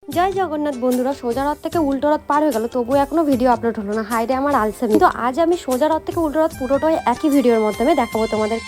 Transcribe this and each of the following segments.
জয় জগন্নাথ বন্ধুরা, সোজা রথ থেকে উল্টো রথ পার হয়ে গেল, তবুও এখনো ভিডিও আপলোড হলো না। হাইরে আমার আলসেমি। তো আজ আমি সোজা রথ থেকে উল্টো রথ পুরোটাই একই ভিডিওর মাধ্যমে দেখাবো তোমাদের।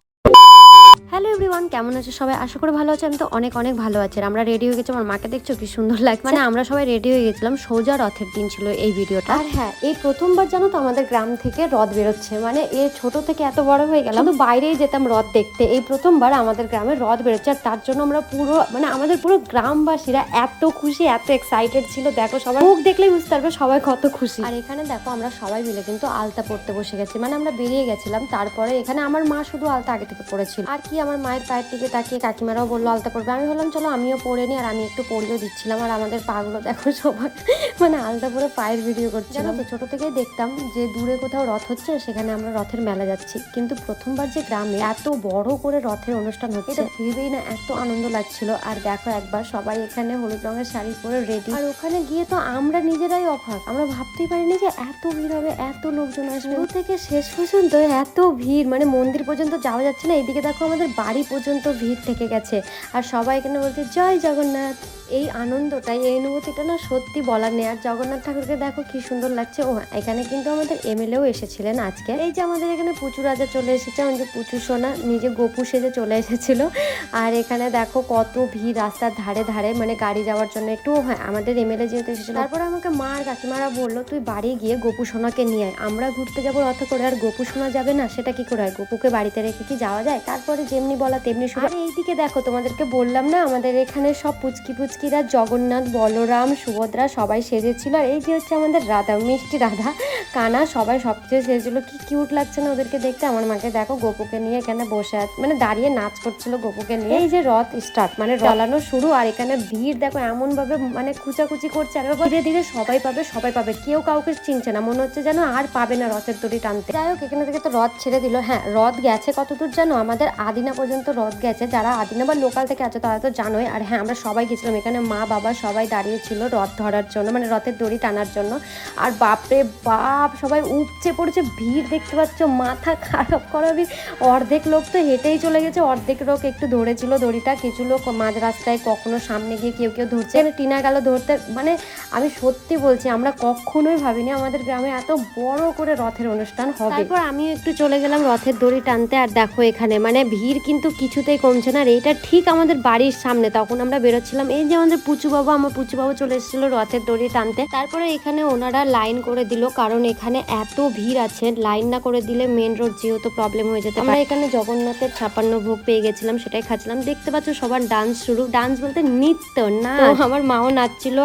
হ্যালো এভরিওয়ান, কেমন আছে সবাই? আশা করি ভালো আছে। আমি তো অনেক অনেক ভালো আছি। আমরা রেডি হয়ে গেছি, আমার মাকে দেখছো কি সুন্দর লাগছে। মানে আমরা সবাই রেডি হয়ে গেছিলাম, সোজা রথের দিন ছিল এই ভিডিওটা। আর হ্যাঁ, এই প্রথমবার জানো তো আমাদের গ্রাম থেকে রথ বেরোচ্ছে। মানে এ ছোট থেকে এত বড় হয়ে গেলাম, তো বাইরেই যেতাম রথ দেখতে। এই প্রথমবার আমাদের গ্রামে রথ বেরোচ্ছে, আর তার জন্য আমরা পুরো আমাদের পুরো গ্রামবাসীরা এত খুশি, এত এক্সাইটেড ছিল। দেখো, সবাই মুখ দেখলেই বুঝতে পারবে সবাই কত খুশি। আর এখানে দেখো আমরা সবাই মিলে কিন্তু আলতা পড়তে বসে গেছি। মানে আমরা বেরিয়ে গেছিলাম, তারপরে এখানে আমার মা শুধু আলতা আগে থেকে পড়েছিল। আর কি, আমার মায়ের পায়ের দিকে তাকিয়ে কাকিমারাও বললো আলতা পড়বে। আমি বললাম চলো আমিও পরে নি, আর আমি একটু পরিয়েও দিচ্ছিলাম। আর আমাদের পাগুলো দেখো সবাই মানে আলতা পরে পায়ের ভিডিও করছে। জানো তো, ছোট থেকেই দেখতাম যে দূরে কোথাও রথ হচ্ছে, সেখানে আমরা রথের মেলা যাচ্ছি। কিন্তু প্রথমবার যে গ্রামে এত বড় করে রথের অনুষ্ঠান হচ্ছে, এটা ভেবেই না এত আনন্দ লাগছিল। আর দেখো একবার সবাই এখানে হলুদ রঙের শাড়ি পরে রেডি। আর ওখানে গিয়ে তো আমরা নিজেরাই অবাক, আমরা ভাবতেই পারিনি যে এত ভিড় হবে, এত লোকজন আসবে। শুরু থেকে শেষ পর্যন্ত এত ভিড়, মানে মন্দির পর্যন্ত যাওয়া যাচ্ছে না। এইদিকে দেখো আমাদের বাড়ি পর্যন্ত ভিড় থেকে গেছে। আর সবাই এখানে বলছে জয় জগন্নাথ। এই আনন্দটাই, এই অনুভূতিটা না সত্যি বলার নেই। আর জগন্নাথ ঠাকুরকে দেখো কি সুন্দর লাগছে। ও এখানে কিন্তু আমাদের এমএলএও এসেছিলেন আজকে। এই যে আমাদের এখানে পুচু রাজা চলে এসেছে, আমাদের পুচু সোনা নিজে গোপু সেজে চলে এসেছিল। আর এখানে দেখো কত ভিড় রাস্তার ধারে ধারে, মানে গাড়ি যাওয়ার জন্য একটু। হ্যাঁ, আমাদের এমএলএ যেহেতু এসেছিল, তারপরে আমাকে মা আর কাকিমারা বললো তুই বাড়ি গিয়ে গোপু সোনাকে নিয়ে আয়। আমরা ঘুরতে যাবো রথ করে, আর গোপু সোনা যাবে না, সেটা কি করে হয়? গোপুকে বাড়িতে রেখে কি যাওয়া যায়? তারপরে যেমনি বলা তেমনি শুরু। আর এইদিকে দেখো, তোমাদেরকে বললাম না আমাদের এখানে সব পুচকিরা জগন্নাথ, বলরাম, সুভদ্রা সবাই সেজেছিল। আর এই যে হচ্ছে আমাদের রাধা, মিষ্টি রাধা, কানা, সবাই সবকিছু সেজেছিল। কি কিউট লাগছে না ওদেরকে দেখতে। আমার মাকে দেখো গোপুকে নিয়ে এখানে বসে আছে, মানে দাঁড়িয়ে নাচ করছিল গোপুকে নিয়ে। এই যে রথ স্টার্ট, মানে চালানো শুরু। আর এখানে ভিড় দেখো এমন ভাবে মানে কুচাকুচি করছে। আর ধীরে ধীরে সবাই পাবে, কেউ কাউকে চিনছে না, মনে হচ্ছে যেন আর পাবে না রথের দড়ি টানতে। যাই হোক, এখানে থেকে তো রথ ছেড়ে দিল। হ্যাঁ, রথ গেছে কতদূর জানো? আমাদের আদিনা পর্যন্ত রথ গেছে। যারা আদিনা বা লোকাল থেকে আছে তারা তো জানোই। আর হ্যাঁ, আমরা সবাই গেছিলাম, এখানে মা বাবা সবাই দাঁড়িয়েছিল রথ ধরার জন্য, মানে রথের দড়ি টানার জন্য। আর বাপরে বাপ, সবাই উপচে পড়েছে, ভিড় দেখতে পাচ্ছ, মাথা খারাপ করা ভিড়। অর্ধেক লোক তো হেঁটেই চলে গেছে, অর্ধেক লোক একটু ধরেছিল দড়িটা, কিছু লোক মাঝ রাস্তায় কখনো সামনে গিয়ে কেউ ধরছে। টিনা গেল ধরতে। মানে আমি সত্যি বলছি, আমরা কখনোই ভাবিনি আমাদের গ্রামে এত বড় করে রথের অনুষ্ঠান হবে। তারপর আমিও একটু চলে গেলাম রথের দড়ি টানতে। আর দেখো এখানে মানে ভিড় কিন্তু কিছুতেই কমছে না। আর এইটা ঠিক আমাদের বাড়ির সামনে, তখন আমরা বেরোচ্ছিলাম। এই যে আমাদের আমার পুচু বাবা চলে এসেছিল রথের দড়ি টানতে। তারপরে এখানে ওনারা লাইন করে দিল, কারণ এখানে এত ভিড় আছে, লাইন না করে দিলে মেন রোড যেহেতু প্রবলেম হয়ে যেত। আমরা এখানে জগন্নাথের 56 ভোগ পেয়ে গেছিলাম, সেটাই খাচ্ছিলাম। দেখতে পাচ্ছ সবার ডান্স শুরু, ডান্স বলতে নৃত্য না, আমার মাও নাচছিল।